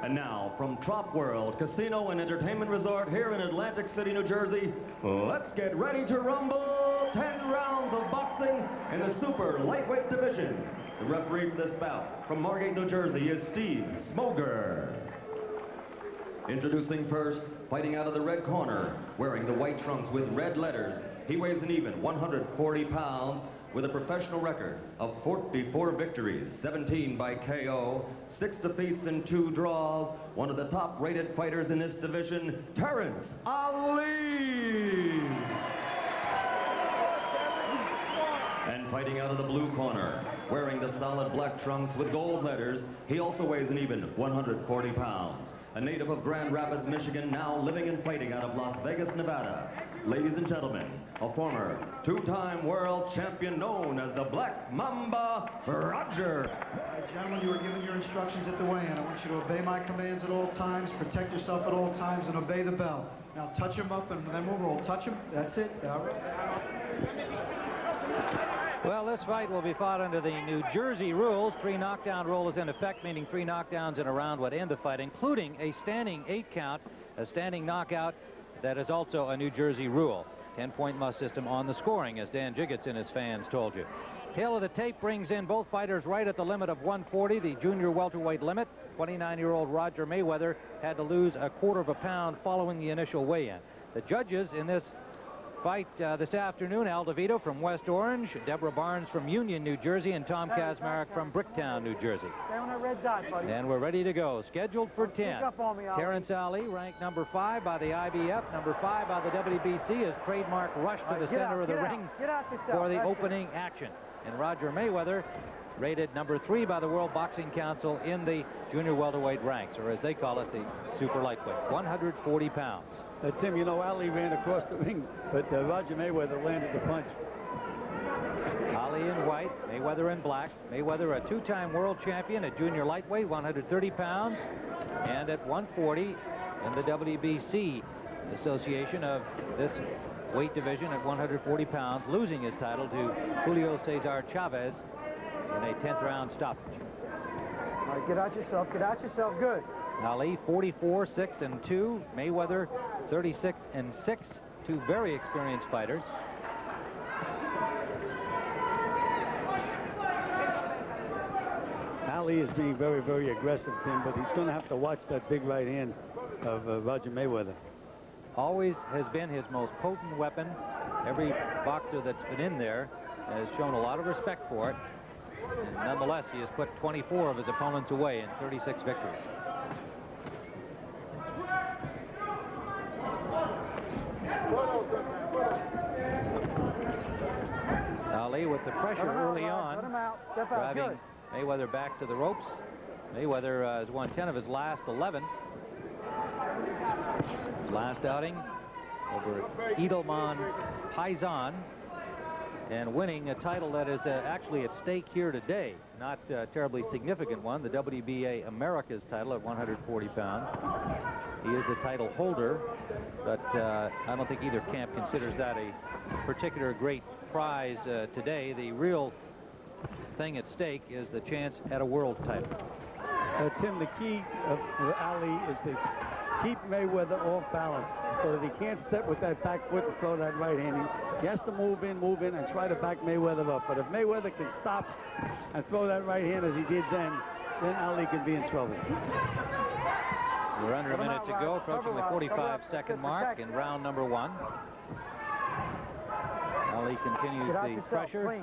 And now, from Trop World Casino and Entertainment Resort here in Atlantic City, New Jersey, let's get ready to rumble. 10 rounds of boxing in the super lightweight division. The referee for this bout from Margate, New Jersey is Steve Smoger. Introducing first, fighting out of the red corner, wearing the white trunks with red letters. He weighs an even 140 pounds with a professional record of 44 victories, 17 by KO, 6 defeats and 2 draws. One of the top-rated fighters in this division, Terrence Ali. And fighting out of the blue corner, wearing the solid black trunks with gold letters, he also weighs an even 140 pounds. A native of Grand Rapids, Michigan, now living and fighting out of Las Vegas, Nevada. Ladies and gentlemen, a former 2-time world champion known as the Black Mamba, Roger. Gentlemen, you were given your instructions at the weigh-in. I want you to obey my commands at all times, protect yourself at all times, and obey the bell. Now touch him up and then we'll roll. Touch him. That's it. All right. Well, this fight will be fought under the New Jersey rules. 3 knockdown rule is in effect, meaning 3 knockdowns in a round would end the fight, including a standing 8 count, a standing knockout. That is also a New Jersey rule. 10-point must system on the scoring, as Dan Jiggets and his fans told you. Tail of the tape brings in both fighters right at the limit of 140, the junior welterweight limit. 29-year-old Roger Mayweather had to lose a quarter of a pound following the initial weigh-in. The judges in this fight this afternoon, Al DeVito from West Orange, Deborah Barnes from Union, New Jersey, and Tom Kazmarek from Bricktown, New Jersey. Stay on that red dot, buddy. And we're ready to go. Scheduled for 10. Terrence Ali, ranked number 5 by the IBF, number 5 by the WBC, his trademark rush to the center of the ring for the opening action. And Roger Mayweather, rated number 3 by the World Boxing Council in the junior welterweight ranks, or as they call it, the super lightweight, 140 pounds. Tim, you know, Ali ran across the ring, but Roger Mayweather landed the punch. Ali in white, Mayweather in black. Mayweather, a 2-time world champion at junior lightweight, 130 pounds, and at 140 in the WBC association of this weight division at 140 pounds, losing his title to Julio Cesar Chavez in a 10th round stoppage. All right, get out yourself, good. Ali 44-6-2, Mayweather 36-6, 2 very experienced fighters. Ali is being very, very aggressive, Tim, but he's going to have to watch that big right hand of Roger Mayweather. Always has been his most potent weapon. Every boxer that's been in there has shown a lot of respect for it. And nonetheless, he has put 24 of his opponents away in 36 victories. Ali with the pressure early on, driving Mayweather back to the ropes. Mayweather has won 10 of his last 11. His last outing over Edelman Paisan, and winning a title that is actually at stake here today. Not a terribly significant one, the WBA Americas title at 140 pounds. He is the title holder, but I don't think either camp considers that a particular great prize today. The real thing at stake is the chance at a world title. Tim, the key of Ali is to keep Mayweather off balance so that he can't set with that back foot and throw that right hand. He has to move in, and try to back Mayweather up. But if Mayweather can stop and throw that right hand as he did then Ali can be in trouble. We're under a minute to go, approaching the 45-second mark in round number 1. Ali continues the pressure,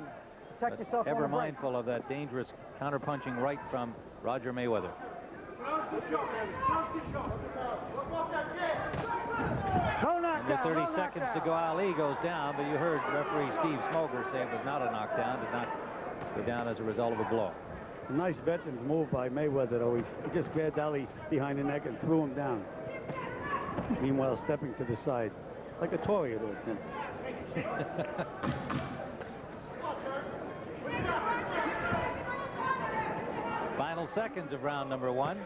but ever mindful of that dangerous counterpunching right from Roger Mayweather. Under 30 seconds to go, Ali goes down, but you heard referee Steve Smoger say it was not a knockdown, did not go down as a result of a blow. A nice veteran's move by Mayweather, though. He just grabbed Ali behind the neck and threw him down. Meanwhile, stepping to the side. Like a Tory it is. Final seconds of round number 1.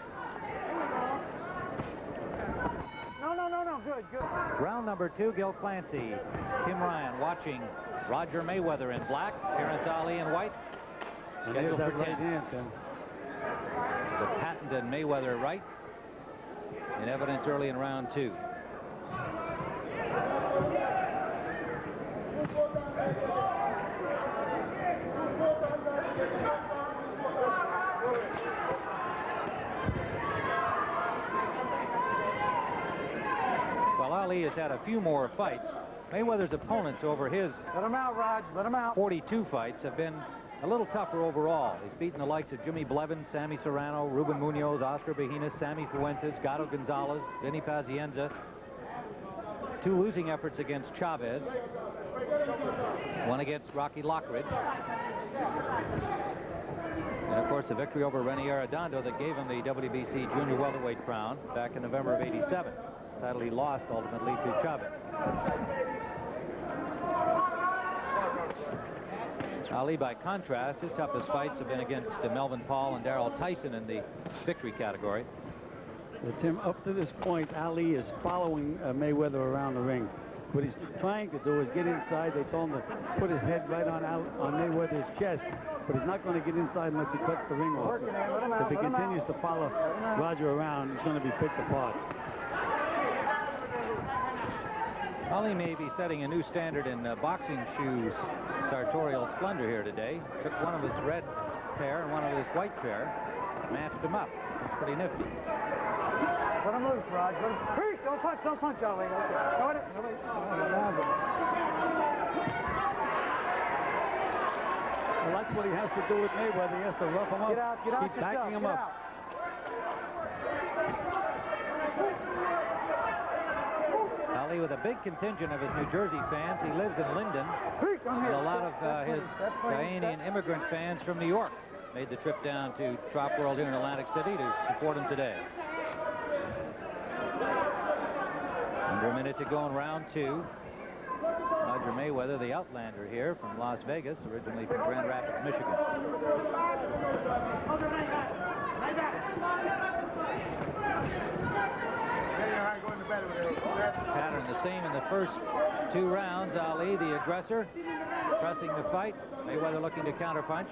No, good. Round number 2, Gil Clancy. Tim Ryan watching Roger Mayweather in black, Terrence Ali in white. Scheduled for 10. Right hand, The patented Mayweather right. in evidence early in round 2. Well, Ali has had a few more fights. Mayweather's opponents over his Let him out, Raj. Let him out. 42 fights have been a little tougher overall. He's beaten the likes of Jimmy Blevins, Sammy Serrano, Ruben Munoz, Oscar Bejinas, Sammy Fuentes, Gato Gonzalez, Vinny Pazienza. 2 losing efforts against Chavez. 1 against Rocky Lockridge. And, of course, the victory over Rene Arredondo that gave him the WBC junior welterweight crown back in November of '87. Title he lost ultimately to Chavez. Ali, by contrast, his toughest fights have been against Melvin Paul and Darrell Tyson in the victory category. Tim, up to this point, Ali is following Mayweather around the ring. What he's trying to do is get inside. They told him to put his head right on Mayweather's chest, but he's not going to get inside unless he cuts the ring off. If he continues to follow Roger around, he's going to be picked apart. Ali may be setting a new standard in boxing shoes sartorial splendor here today. Took one of his red pair and one of his white pair, matched them up. Pretty nifty. Let him loose, Raj. Let him... Hey, don't punch, Ali. Go it. Well, that's what he has to do with Mayweather. He has to rough him up. Get out Keep backing him up. Ali with a big contingent of his New Jersey fans. He lives in Linden. And a lot of his Ghanaian immigrant fans from New York made the trip down to Trop World here in Atlantic City to support him today. Under a minute to go in round 2. Roger Mayweather, the Outlander here from Las Vegas, originally from Grand Rapids, Michigan. Pattern the same in the first 2 rounds. Ali, the aggressor, pressing the fight. Mayweather looking to counterpunch.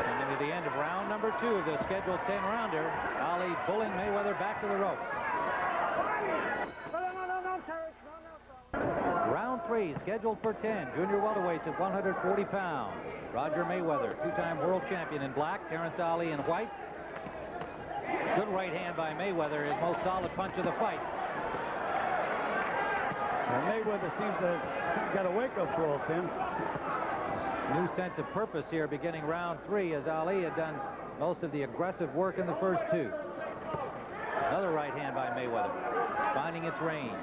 And into the end of round number 2 of the scheduled 10-rounder. Ali bullying Mayweather back to the ropes. Round 3, scheduled for 10. Junior welterweights at 140 pounds. Roger Mayweather, 2-time world champion in black. Terrence Ali in white. Good right hand by Mayweather, his most solid punch of the fight. And Mayweather seems to have got a wake-up call, Tim. New sense of purpose here beginning round 3 as Ali had done most of the aggressive work in the first 2. Another right hand by Mayweather, finding its range.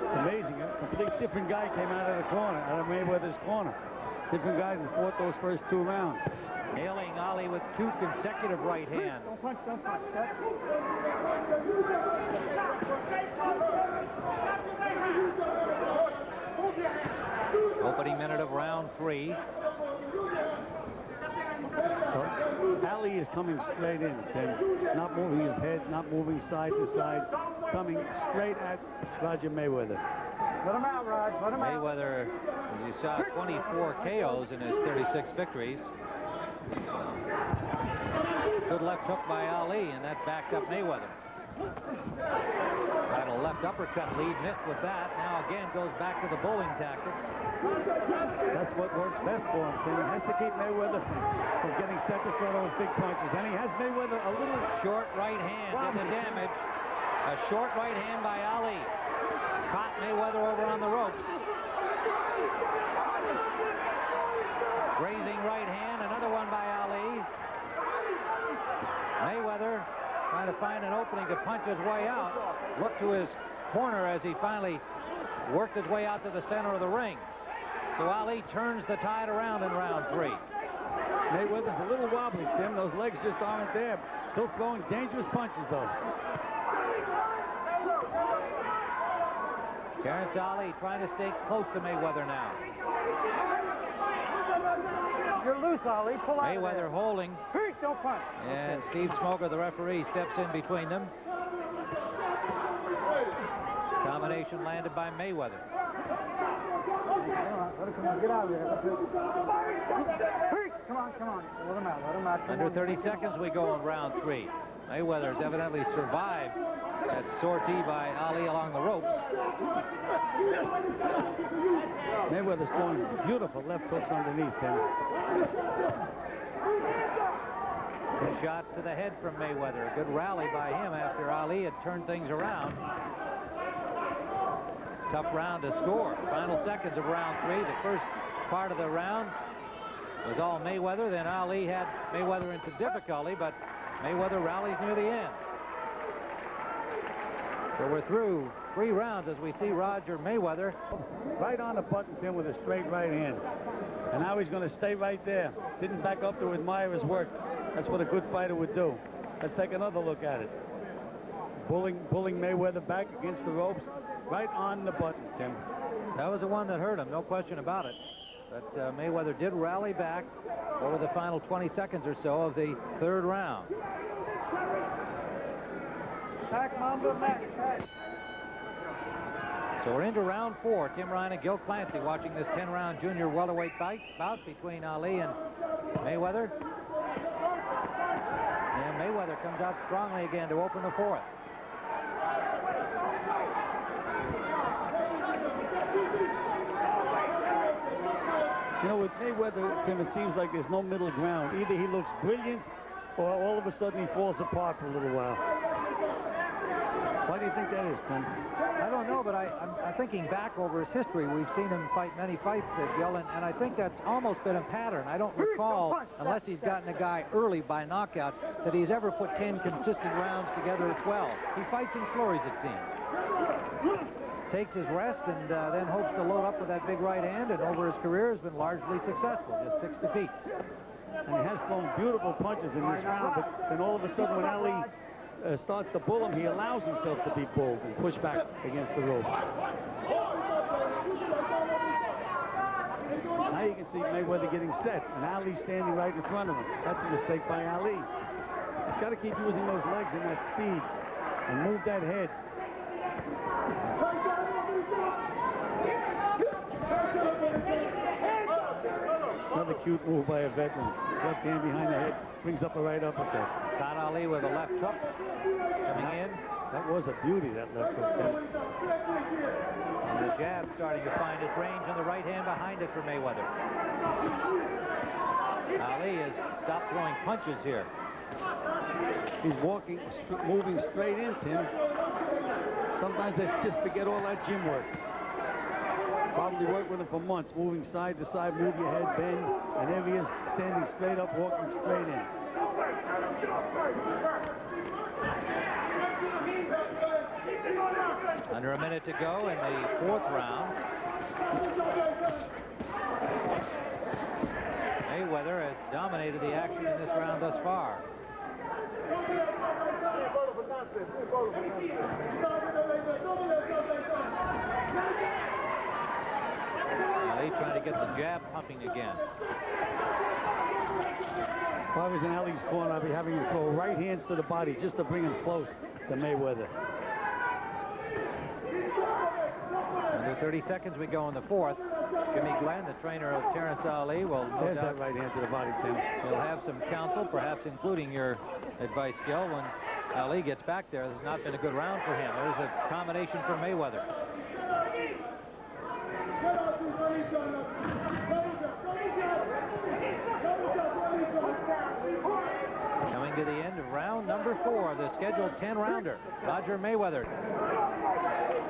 It's amazing. A complete different guy came out of the corner, out of Mayweather's corner. Different guys who fought those first 2 rounds. Nailing Ali with 2 consecutive right hands. Don't punch. Opening minute of round 3. Ali is coming straight in, Tim. Not moving his head, not moving side to side. Coming straight at Roger Mayweather. Let him out, Raj. Let him out. Mayweather, as you saw, 24 KOs in his 36 victories. Good left hook by Ali, and that backed up Mayweather. Got a left uppercut lead, missed with that. Now again goes back to the bowling tactics. That's what works best for him, Tim. He has to keep Mayweather from getting set to throw those big punches. And he has Mayweather a little short right hand did the damage. A short right hand by Ali. Caught Mayweather over on the ropes. Grazing right hand, another one by Ali. Mayweather trying to find an opening to punch his way out. Looked to his corner as he finally worked his way out to the center of the ring. So Ali turns the tide around in round 3. Mayweather's a little wobbly, Tim. Those legs just aren't there. Still throwing dangerous punches, though. Terrence Ali trying to stay close to Mayweather now. You're loose, Ali. Pull out. Mayweather holding. Don't punch. And Steve Smoker, the referee, steps in between them. combination landed by Mayweather. Come on, get out of there. Come on. Let him out. Under 30 seconds, we go in round 3. Mayweather has evidently survived that sortie by Ali along the ropes. Mayweather's throwing beautiful left hooks underneath him. Good shot to the head from Mayweather. A good rally by him after Ali had turned things around. Tough round to score. Final seconds of round 3. The first part of the round was all Mayweather. Then Ali had Mayweather into difficulty, but Mayweather rallies near the end. So we're through 3 rounds as we see Roger Mayweather. Right on the button, Tim, with a straight right hand. And now he's going to stay right there. Didn't back up to admire his work. That's what a good fighter would do. Let's take another look at it. Pulling Mayweather back against the ropes. Right on the button, Tim. That was the one that hurt him, no question about it. But Mayweather did rally back over the final 20 seconds or so of the 3rd round. Back, Mamba, back. So we're into round 4. Tim Ryan and Gil Clancy watching this 10-round junior welterweight bout between Ali and Mayweather. And Mayweather comes out strongly again to open the 4th. You know, with Mayweather, Tim, it seems like there's no middle ground. Either he looks brilliant or all of a sudden he falls apart for a little while. Why do you think that is, Tim? I don't know, but I'm thinking back over his history. We've seen him fight many fights, Gil, and I think that's almost been a pattern. I don't recall, unless he's gotten a guy early by knockout, that he's ever put 10 consistent rounds together at 12. He fights in flurries, it seems. Takes his rest and then hopes to load up with that big right hand, and over his career has been largely successful, just 6 defeats. And he has thrown beautiful punches in this round, but then all of a sudden when Ali starts to bull him, he allows himself to be bulled and push back against the rope. Now you can see Mayweather getting set, and Ali standing right in front of him. That's a mistake by Ali. He's got to keep using those legs and that speed and move that head. Another cute move by a veteran. Left hand behind the head, brings up a right uppercut. Caught Ali with a left hook coming in. That was a beauty, that left hook. And the jab starting to find its range on the right hand behind it for Mayweather. Ali has stopped throwing punches here. He's walking, moving straight in, Tim. Sometimes they just forget all that gym work. Probably worked with him for months, moving side to side, move your head, bend, and there he is, standing straight up, walking straight in. Under a minute to go in the 4th round. Mayweather has dominated the action in this round thus far. Ali trying to get the jab pumping again. If I was in Ali's corner, I'd be having him throw right hands to the body just to bring him close to Mayweather. Under 30 seconds we go in the 4th. Jimmy Glenn, the trainer of Terrence Ali, will There's that right hand to the body, Tim. He'll have some counsel, perhaps including your advice, Gil, when Ali gets back there. This has not been a good round for him. There's a combination for Mayweather. Coming to the end of round number 4 of the scheduled 10-rounder. Roger Mayweather.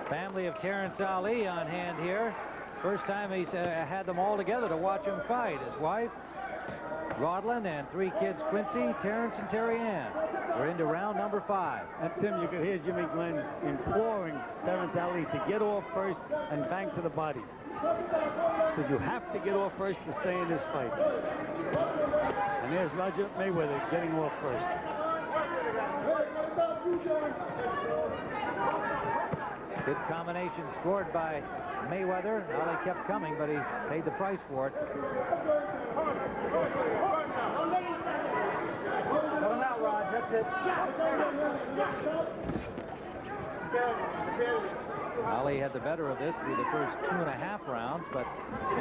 Family of Terrence Ali on hand here. First time he's had them all together to watch him fight. His wife, Rodlin, and 3 kids, Quincy, Terrence, and Terry Ann. We're into round number 5. And Tim, you could hear Jimmy Glenn imploring Terrence Ali to get off first and bang to the body. Because you have to get off first to stay in this fight. And there's Roger Mayweather getting off first. Good combination scored by Mayweather. Ali kept coming, but he paid the price for it. Let him out, Rod. That's it. Ali had the better of this through the first 2.5 rounds, but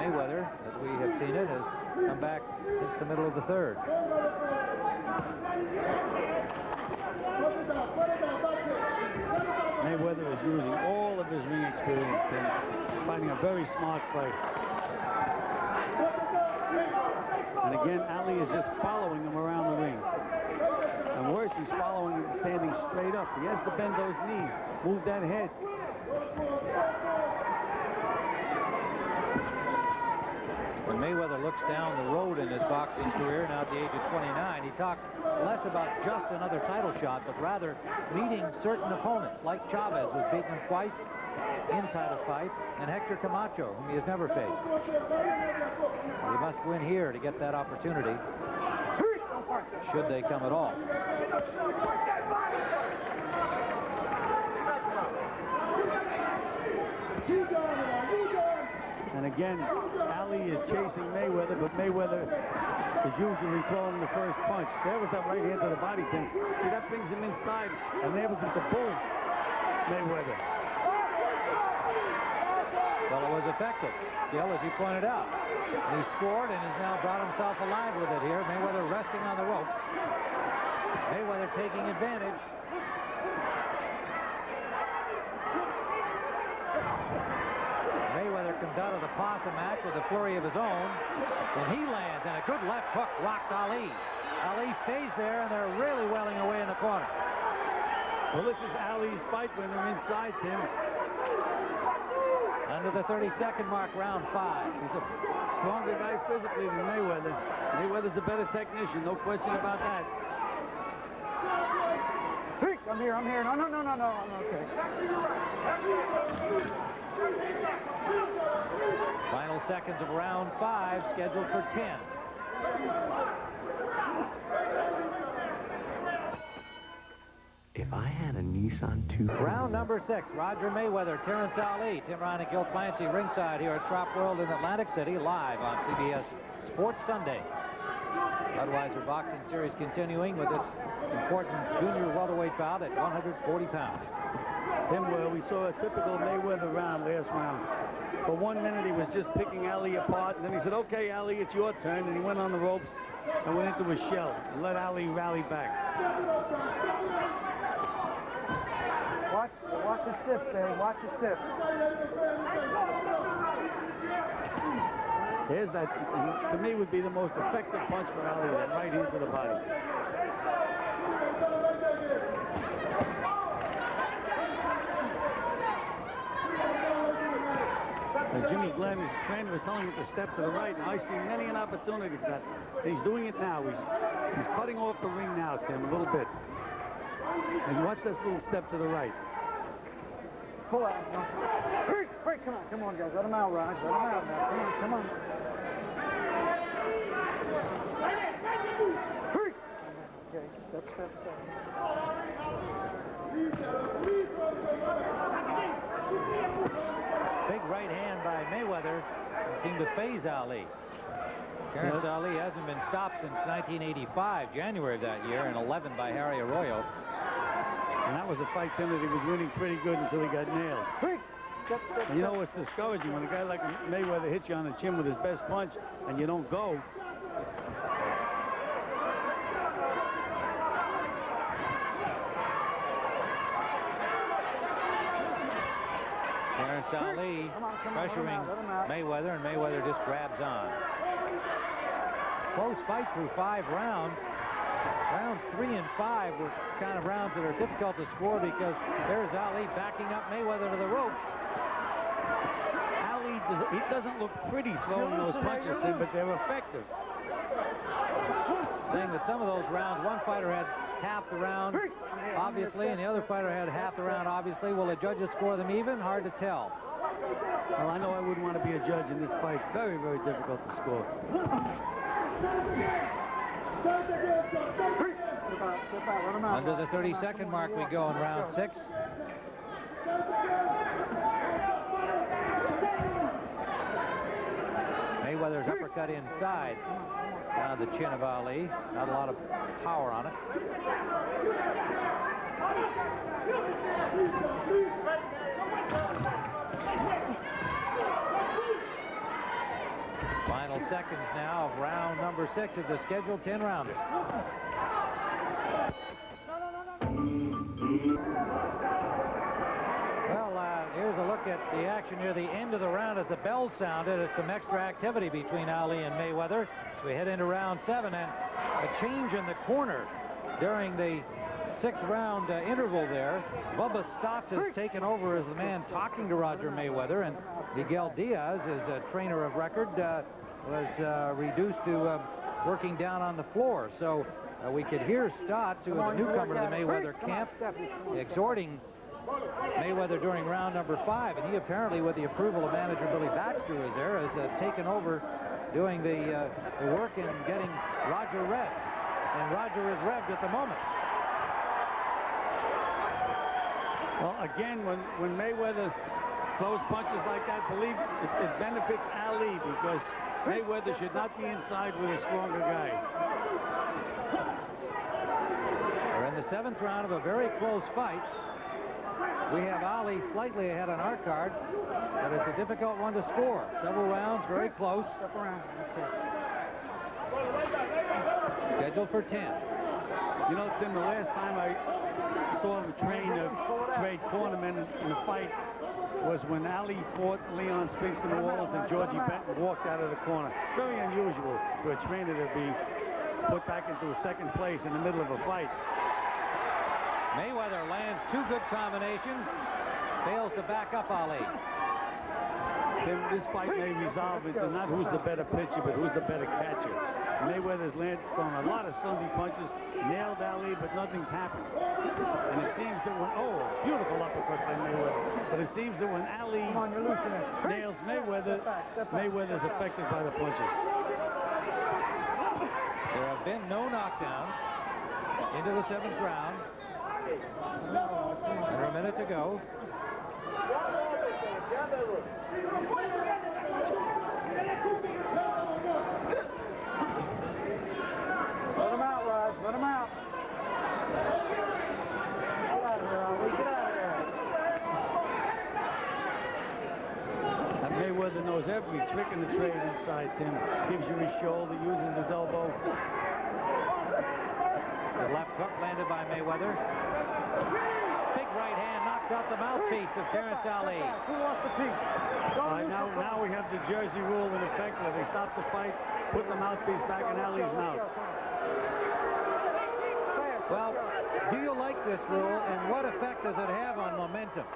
Mayweather, as we have seen it, has come back since the middle of the third. Mayweather is using all of his ring experience and finding a very smart fight. And again, Ali is just following him around the ring. And worse, he's following him standing straight up. He has to bend those knees, move that head. When Mayweather looks down the road in his boxing career, now at the age of 29, he talks less about just another title shot, but rather meeting certain opponents, like Chavez, who's beaten him twice in title fights, and Hector Camacho, whom he has never faced. He must win here to get that opportunity, should they come at all. And again, Ali is chasing Mayweather, but Mayweather is usually throwing the first punch. There was that right hand to the body thing. See, that brings him inside, and there was the bull Mayweather. Well, it was effective, Gil, as he pointed out. He scored and has now brought himself alive with it here. Mayweather resting on the ropes. Mayweather taking advantage. Mayweather comes out of the possum match with a flurry of his own, and he lands, and a good left hook rocked Ali. Ali stays there, and they're really welling away in the corner. Well, this is Ali's fight when they're inside, Tim. Under the 32nd mark, round 5. He's a stronger guy physically than Mayweather. Mayweather's a better technician, no question about that. I'm here, I'm here. No, I'm okay. Final seconds of round 5, scheduled for 10. If I had a Nissan 2. Round number 6, Roger Mayweather, Terrence Ali, Tim Ryan and Gil Clancy ringside here at Trop World in Atlantic City, live on CBS Sports Sunday. Budweiser Boxing Series continuing with this important junior welterweight bout at 140 pounds. Tim, well, we saw a typical Mayweather round last round. For 1 minute, he was just picking Ali apart, and then he said, okay, Ali, it's your turn, and he went on the ropes and went into his shell and let Ali rally back. Watch the stiff, Dave. Watch the stiff. Here's that, to me, would be the most effective punch for Ali, that right hand to the body. And Jimmy Glenn, his trainer, was telling him to step to the right, and I see many an opportunity for that. And he's doing it now. He's cutting off the ring now, Tim, a little bit. And watch this little step to the right. Pull out. Hurry, come on, guys. Let him out, Raj. Let him out now. Come on. Hurry. Okay, step. Big right hand by Mayweather seemed to phase Ali. Terrence Ali hasn't been stopped since 1985, January of that year, and 11 by Harry Arroyo. And that was a fight, Tim, that he was winning pretty good until he got nailed. And you know what's discouraging? When a guy like Mayweather hits you on the chin with his best punch and you don't go. Terrence Ali pressuring Mayweather, and Mayweather just grabs on. Close fight through 5 rounds. Rounds 3 and 5 were kind of rounds that are difficult to score because there's Ali backing up Mayweather to the ropes. Ali, he doesn't look pretty throwing those punches, Tim, but they're effective. Saying that some of those rounds, one fighter had half the round, obviously, and the other fighter had half the round, obviously. Will the judges score them even? Hard to tell. Well, I know I wouldn't want to be a judge in this fight. Very, very difficult to score. Under the 32nd mark we go in round 6. Mayweather's uppercut inside. Down the chin of Ali. Not a lot of power on it. seconds now of round number 6 of the scheduled 10-rounder. Well, here's a look at the action near the end of the round as the bell sounded. It's some extra activity between Ali and Mayweather as we head into round 7, and a change in the corner during the 6th-round interval there. Bubba Stotts has taken over as the man talking to Roger Mayweather, and Miguel Diaz, his trainer of record, was reduced to working down on the floor. So we could hear Stotts, who is a newcomer to the Mayweather camp, exhorting Mayweather during round number 5, and he apparently, with the approval of manager Billy Baxter, is there, has taken over doing the work and getting Roger revved. And Roger is revved at the moment. Well, again, when Mayweather throws punches like that, believe it benefits Ali, because Mayweather should not be inside with a stronger guy. We're in the 7th round of a very close fight. We have Ali slightly ahead on our card, but it's a difficult one to score. Several rounds, very close. Scheduled for 10. You know, Tim, the last time I saw him trade cornermen in a fight was when Ali fought Leon Spinks in the Walls and Georgie Benton walked out of the corner. Very unusual for a trainer to be put back into a 2nd place in the middle of a fight. Mayweather lands 2 good combinations, fails to back up Ali. Tim, this fight may resolve into not who's the better pitcher, but who's the better catcher. Mayweather's thrown a lot of Sunday punches, nailed Ali, but nothing's happened. And it seems that when, beautiful uppercut by Mayweather. But it seems that when Ali nails Mayweather, Mayweather's affected by the punches. There have been no knockdowns into the 7th round. Under a minute to go. Let him out, Raj. Let him out. Get out of here, Ali. Get out of here. And Mayweather knows every trick in the trade inside, Tim. Gives you his shoulder, uses his elbow. The left hook landed by Mayweather. Big right hand knocks out the mouthpiece of Terrence Ali. Who wants the piece? Now we have the Jersey rule in effect where they stop the fight, put the mouthpiece back in Ali's mouth. Well, do you like this rule, and what effect does it have on momentum?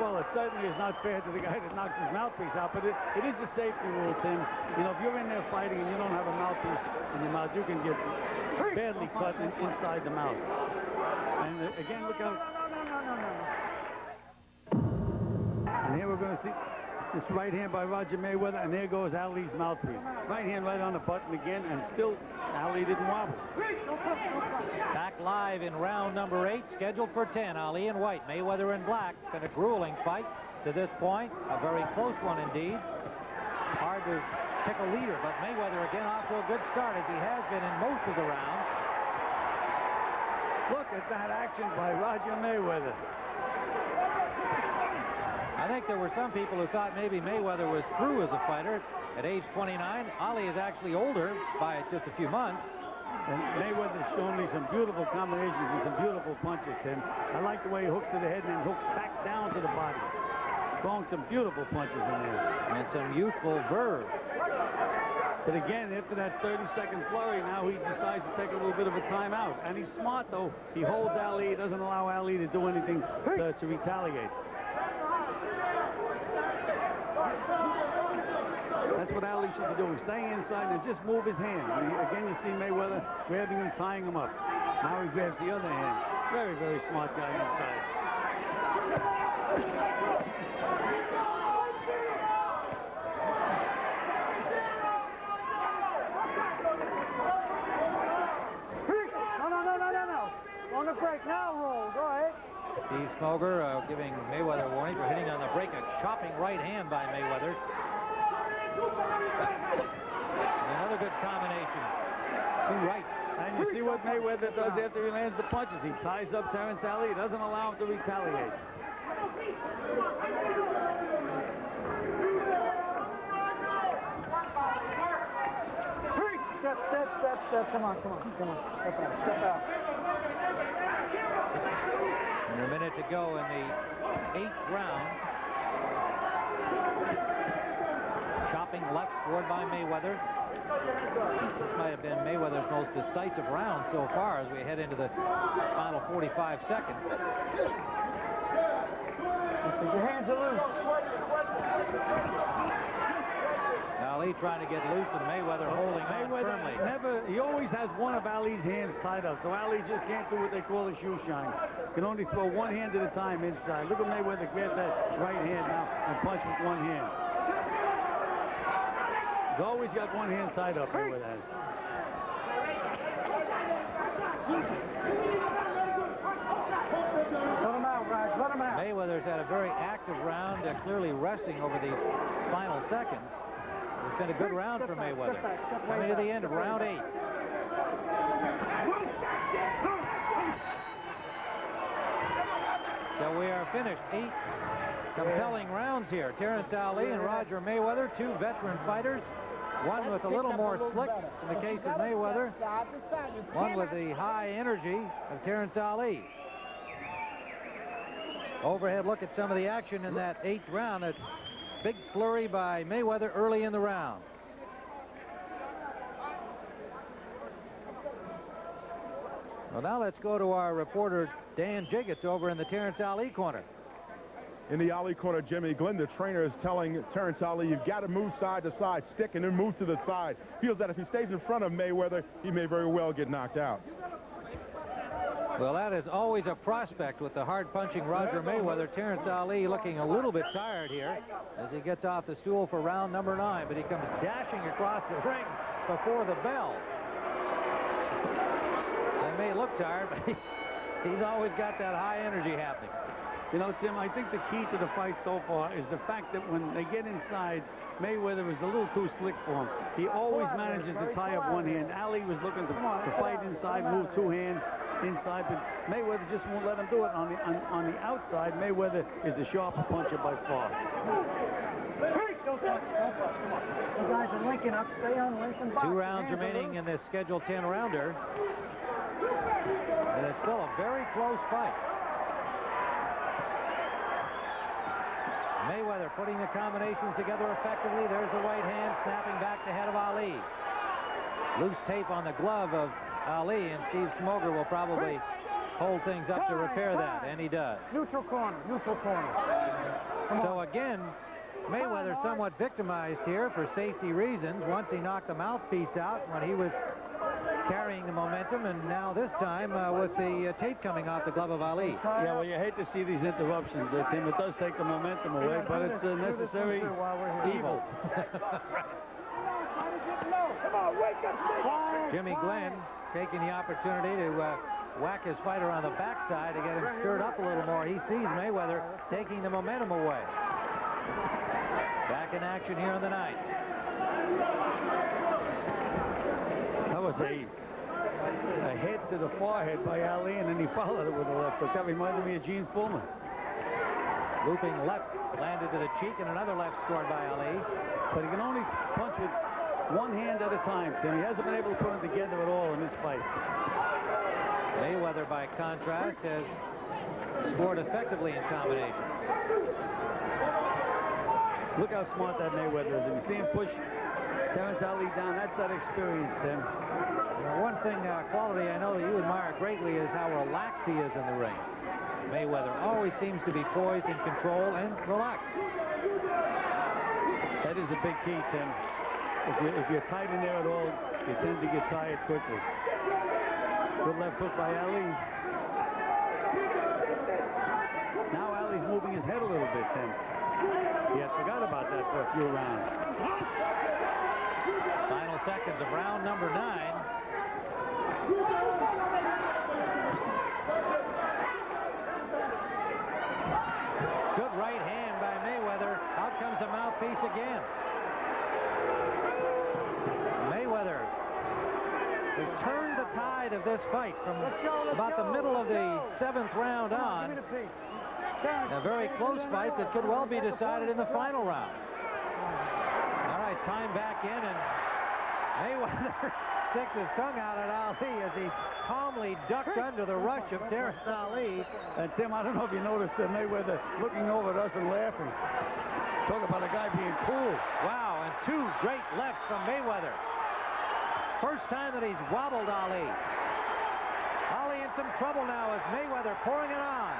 Well, it certainly is not fair to the guy that knocked his mouthpiece out, but it is a safety rule, Tim. You know, if you're in there fighting and you don't have a mouthpiece in your mouth, you can get badly cut inside the mouth. And again, look out. And here we're going to see this right hand by Roger Mayweather, and there goes Ali's mouthpiece. Right hand right on the button again, and still Ali didn't wobble. Back live in round number 8, scheduled for 10. Ali in white, Mayweather in black. It's been a grueling fight to this point. A very close one indeed. Hard to pick a leader, but Mayweather again off to a good start, as he has been in most of the rounds. Look at that action by Roger Mayweather. I think there were some people who thought maybe Mayweather was through as a fighter at age 29. Ali is actually older by just a few months. And Mayweather's shown me some beautiful combinations and some beautiful punches, Tim. I like the way he hooks to the head and then hooks back down to the body. Throwing some beautiful punches in there. And some youthful verve. But again, after that 30-second flurry, now he decides to take a little bit of a timeout. And he's smart, though. He holds Ali. He doesn't allow Ali to do anything to retaliate. That's what Ali should be doing. Staying inside and just move his hand. Again, you see Mayweather grabbing him, tying him up. Now he grabs the other hand. Very, very smart guy inside. No. On the break now, roll. Go ahead. Steve Smoger giving Mayweather a warning for hitting on the break. A chopping right hand by Mayweather. Another good combination. 2 rights. And you see what Mayweather does after he lands the punches. He ties up Terrence Ali. He doesn't allow him to retaliate. step. Come on. Step out. And a minute to go in the 8th round. Chopping left scored by Mayweather. This might have been Mayweather's most decisive round so far as we head into the final 45 seconds. Your hands are loose. Ali trying to get loose and Mayweather holding on firmly. He always has one of Ali's hands tied up, so Ali just can't do what they call a shoe shine. Can only throw one hand at a time inside. Look at Mayweather grab that right hand now and punch with one hand. He's always got one hand tied up here with that. Let him out, Raj. Let him out. Mayweather's had a very active round, clearly resting over these final seconds. It's been a good round for Mayweather. Coming to the end of round 8. So we are finished. 8 compelling rounds here. Terrence Ali and Roger Mayweather, 2 veteran fighters. One with a little more slick in the case of Mayweather. One with the high energy of Terrence Ali. Overhead look at some of the action in that 8th round. A big flurry by Mayweather early in the round. Well, now let's go to our reporter Dan Jiggets over in the Terrence Ali corner. In the Ali corner, Jimmy Glenn, the trainer, is telling Terrence Ali, you've got to move side to side, stick and then move to the side. Feels that if he stays in front of Mayweather, he may very well get knocked out. Well, that is always a prospect with the hard-punching Roger Mayweather. Terrence Ali looking a little bit tired here as he gets off the stool for round number 9, but he comes dashing across the ring before the bell. They may look tired, but he's always got that high energy happening. You know, Tim, I think the key to the fight so far is the fact that when they get inside, Mayweather is a little too slick for him. He always manages to tie up one hand. Ali was looking to fight inside, move 2 hands inside, but Mayweather just won't let him do it. On the outside, Mayweather is the sharper puncher by far. Don't touch. You guys are linking up. Stay on Lincoln. 2 rounds remaining in this scheduled 10-rounder. And it's still a very close fight. Mayweather putting the combinations together effectively. There's the right hand snapping back the head of Ali. Loose tape on the glove of Ali, and Steve Smoger will probably hold things up to repair that, and he does. Neutral corner. So again, Mayweather somewhat victimized here for safety reasons. Once he knocked the mouthpiece out when he was carrying the momentum, and now this time with the tape coming off the glove of Ali. Yeah, well, you hate to see these interruptions, Tim. It does take the momentum away, but it's a necessary evil. Jimmy Glenn taking the opportunity to whack his fighter on the backside to get him stirred up a little more. He sees Mayweather taking the momentum away. Back in action here in the 9th. That was a hit to the forehead by Ali, and then he followed it with a left hook. That reminded me of Gene Fullman. Looping left, landed to the cheek, and another left scored by Ali. But he can only punch with one hand at a time, Tim. He hasn't been able to put them together at all in this fight. Mayweather, by contrast, has scored effectively in combinations. Look how smart that Mayweather is. And you see him push Terrence Ali down. That's that experience, Tim. One thing, quality I know that you admire greatly is how relaxed he is in the ring. Mayweather always seems to be poised, in control, and relaxed. That is a big key, Tim. If you're tight in there at all, you tend to get tired quickly. Good left hook by Ali. Now Ali's moving his head a little bit, Tim. He had forgot about that for a few rounds. Final seconds of round number 9. Good right hand by Mayweather. Out comes the mouthpiece again. Mayweather has turned the tide of this fight from about the middle of the 7th round on. A very close fight that could well be decided in the final round. All right, time back in, and Mayweather sticks his tongue out at Ali as he calmly ducked under the rush of Terrence Ali. And Tim, I don't know if you noticed that Mayweather looking over at us and laughing. Talk about a guy being cool. Wow, and two great lefts from Mayweather. First time that he's wobbled Ali. Ali in some trouble now as Mayweather pouring it on.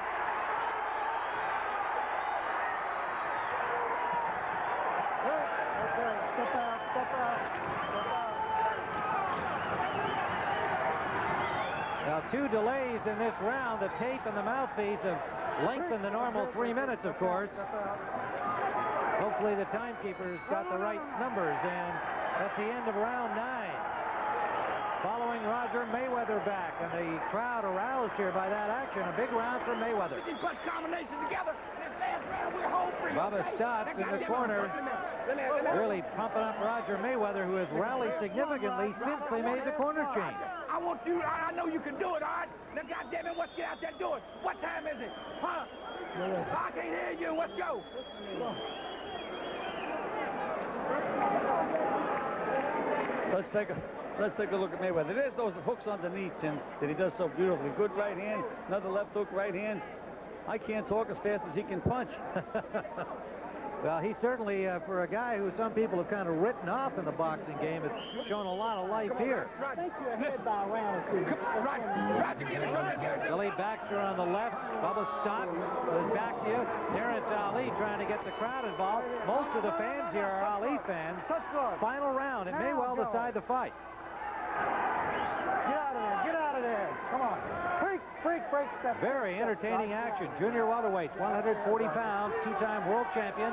Okay, step out, step out, step out. Now, two delays in this round. The tape and the mouthpiece have lengthened the normal 3 minutes, of course. Hopefully the timekeeper's got the right numbers, and that's the end of round 9. Following Roger Mayweather back, and the crowd aroused here by that action. A big round for Mayweather. Bubba Stotts in the corner, really pumping up Roger Mayweather, who has rallied significantly since they made the corner change. I want you, I know you can do it, all right? Now, goddammit, let's get out there and do it. What time is it? Huh? I can't hear you. Let's go. Let's take a look at Mayweather. There's those hooks underneath, Tim, that he does so beautifully. Good right hand, another left hook, right hand. I can't talk as fast as he can punch. Well, he certainly, for a guy who some people have kind of written off in the boxing game, has shown a lot of life here. I think you're ahead by a round or two. Billy Baxter on the left. Bubba Stott is back to you. Terrence Ali trying to get the crowd involved. Most of the fans here are Ali fans. Final round. It may well decide the fight. Get out of there. Get out of there. Come on. Freak, step. Very entertaining action. Junior welterweights, 140 pounds, two-time world champion.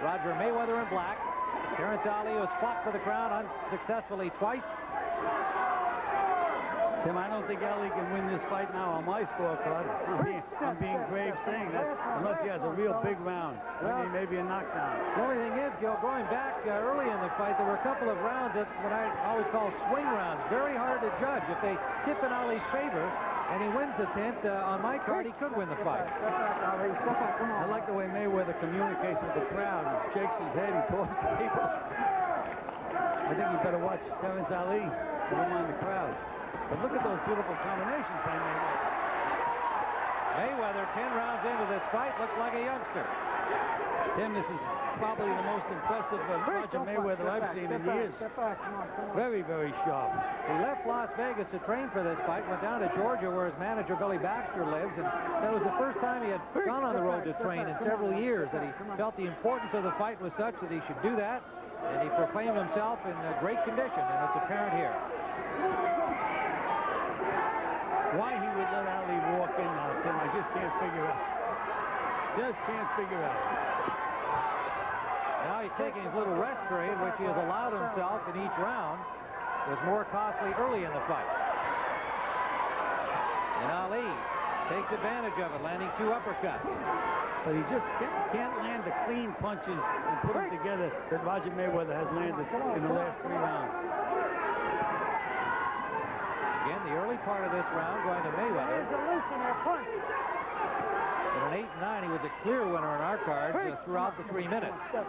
Roger Mayweather in black. Terrence Ali was fought for the crown unsuccessfully twice. Tim, I don't think Ali can win this fight now on my scorecard. I'm being brave saying that, unless he has a real big round. Maybe a knockdown. The only thing is, Gil, going back early in the fight, there were a couple of rounds that what I always call swing rounds. Very hard to judge. If they tip in Ali's favor, and he wins the 10th, on my card, he could win the fight. I like the way Mayweather communicates with the crowd. He shakes his head, he talks to people. I think you better watch Terrence Ali. Don't mind the crowd. But look at those beautiful combinations by Mayweather. Mayweather, 10 rounds into this fight, looks like a youngster. Tim, this is probably the most impressive Roger Mayweather I've seen in years. Very, very sharp. He left Las Vegas to train for this fight, went down to Georgia where his manager Billy Baxter lives, and that was the first time he had gone on the road to train in several years, that he felt the importance of the fight was such that he should do that, and he proclaimed himself in great condition, and it's apparent here. Why he would let Ali walk in now, Tim, I just can't figure out. Just can't figure out. Now he's taking his little rest period, which he has allowed himself in each round. It was more costly early in the fight. And Ali takes advantage of it, landing 2 uppercuts. But he just can't land the clean punches and put them together that Roger Mayweather has landed in the last 3 rounds. Again, the early part of this round going to Mayweather. At an 8-9, he was a clear winner on our cards throughout the 3 minutes. As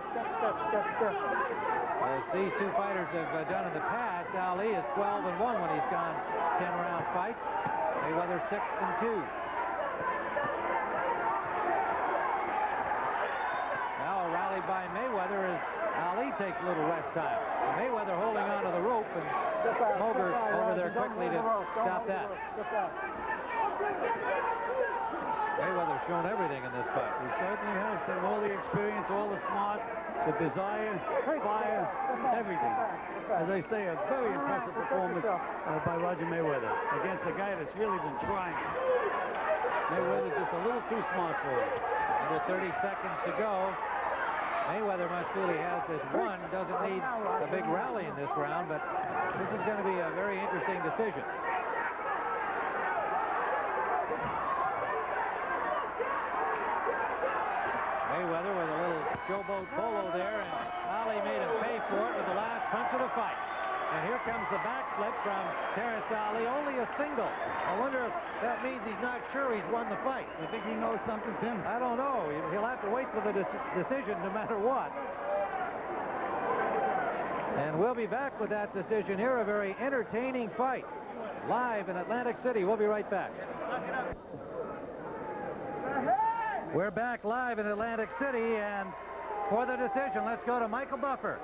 these two fighters have done in the past, Ali is 12-1 when he's gone 10-round fights. Mayweather 6-2. Now a rally by Mayweather as Ali takes a little rest time. Mayweather holding on to the rope, and Moger over there quickly to stop that. Mayweather's shown everything in this fight. He certainly has, Tim. All the experience, all the smarts, the desire, fire, everything. As I say, a very impressive performance by Roger Mayweather against a guy that's really been trying. Mayweather's just a little too smart for him. Under 30 seconds to go. Mayweather must feel he has this one. Doesn't need a big rally in this round, but this is going to be a very interesting decision. Mayweather with a little showboat polo there, and Ali made him pay for it with the last punch of the fight. And here comes the backflip from Terrence Ali, only a single. I wonder if that means he's not sure he's won the fight. You think he knows something, Tim? I don't know. He'll have to wait for the decision no matter what. And we'll be back with that decision here. A very entertaining fight live in Atlantic City. We'll be right back. We're back live in Atlantic City, and for the decision, let's go to Michael Buffer.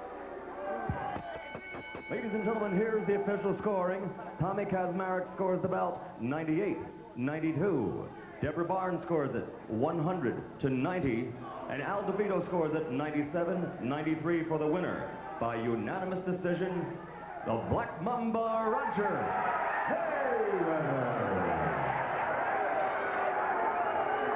Ladies and gentlemen, here's the official scoring. Tommy Kazmarek scores the bout 98-92. Deborah Barnes scores it 100-90. And Al DeVito scores it 97-93 for the winner. By unanimous decision, the Black Mamba, Roger Mayweather.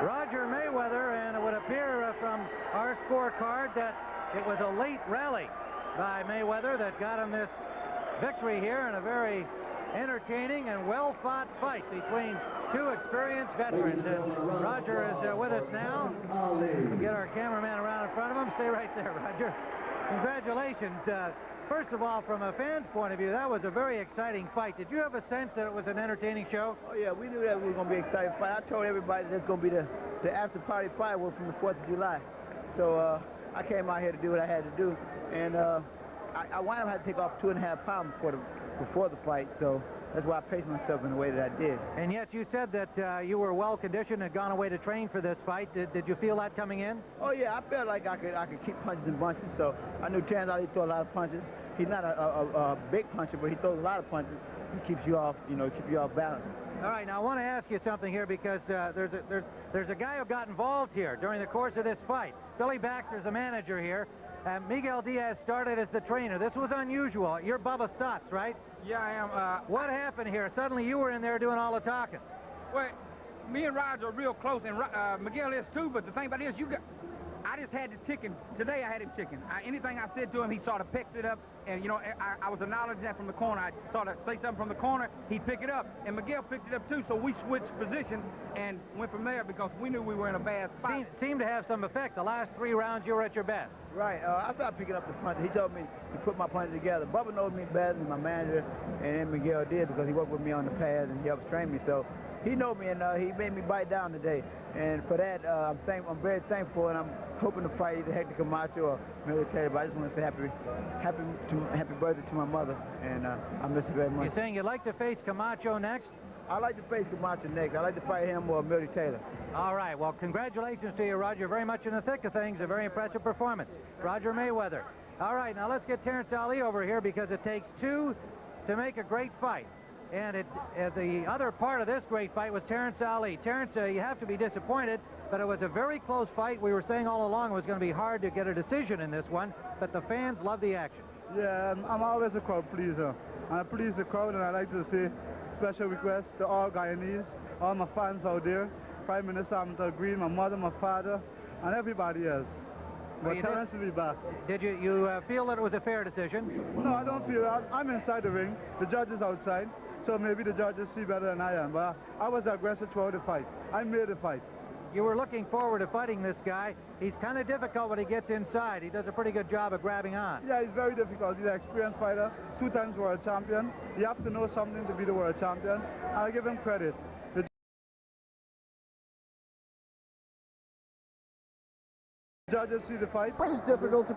Roger Mayweather, and it would appear from our scorecard that it was a late rally by Mayweather that got him this victory here in a very entertaining and well-fought fight between two experienced veterans. And Roger is with us now. We'll get our cameraman around in front of him. Stay right there, Roger. Congratulations. First of all, from a fan's point of view, that was a very exciting fight. Did you have a sense that it was an entertaining show? Oh, yeah, we knew that we were going to be an exciting fight. I told everybody that's going to be the after-party fireworks from the 4th of July. So I came out here to do what I had to do. And I wound up having to take off 2.5 pounds before the fight, so that's why I paced myself in the way that I did. And yet you said that you were well-conditioned and gone away to train for this fight. Did you feel that coming in? Oh, yeah, I felt like I could keep punches in bunches, so I knew Terrence Ali threw a lot of punches. He's not a big puncher, but he throws a lot of punches. He keeps you off, keep you off balance. All right, now I want to ask you something here because there's a guy who got involved here during the course of this fight. Billy Baxter's the manager here. Miguel Diaz started as the trainer. This was unusual. You're Bubba Stotts, right? Yeah, I am. What happened here? Suddenly you were in there doing all the talking. Well, me and Roger are real close, and Miguel is too, but the thing about it is, I just had the chicken. Today I had him chicken. Anything I said to him, he sort of picked it up, and, I was acknowledging that from the corner. I sort of say something from the corner, he'd pick it up, and Miguel picked it up too, so we switched positions and went from there because we knew we were in a bad spot. Seemed to have some effect. The last 3 rounds, you were at your best. Right. I started picking up the punches. He told me to put my punches together. Bubba knows me better than my manager, and then Miguel did because he worked with me on the pads and he helped train me. So he knows me, and he made me bite down today. And for that, I'm very thankful, and I'm hoping to fight either Hector Camacho or Military. But I just want to say happy birthday to my mother, and I miss her very much. You're saying you'd like to face Camacho next? I'd like to face Camacho next. I'd like to fight him or Millie Taylor. All right. Well, congratulations to you, Roger. Very much in the thick of things. A very impressive performance. Roger Mayweather. All right. Now let's get Terrence Ali over here because it takes 2 to make a great fight. And the other part of this great fight was Terrence Ali. Terrence, you have to be disappointed, but it was a very close fight. We were saying all along it was going to be hard to get a decision in this one, but the fans love the action. Yeah, I'm always a crowd pleaser. I please the crowd, and I like to say special request to all Guyanese, all my fans out there, Prime Minister Amata Green, my mother, my father, and everybody else. But Terrence will be back. Did you feel that it was a fair decision? No, I don't feel that. I'm inside the ring. The judge is outside, so maybe the judges see better than I am. But I was aggressive throughout the fight. I made the fight. You were looking forward to fighting this guy. He's kind of difficult when he gets inside. He does a pretty good job of grabbing on. Yeah, he's very difficult. He's an experienced fighter, 2 times world champion. You have to know something to be the world champion. I'll give him credit. The judges see the fight. It's difficult to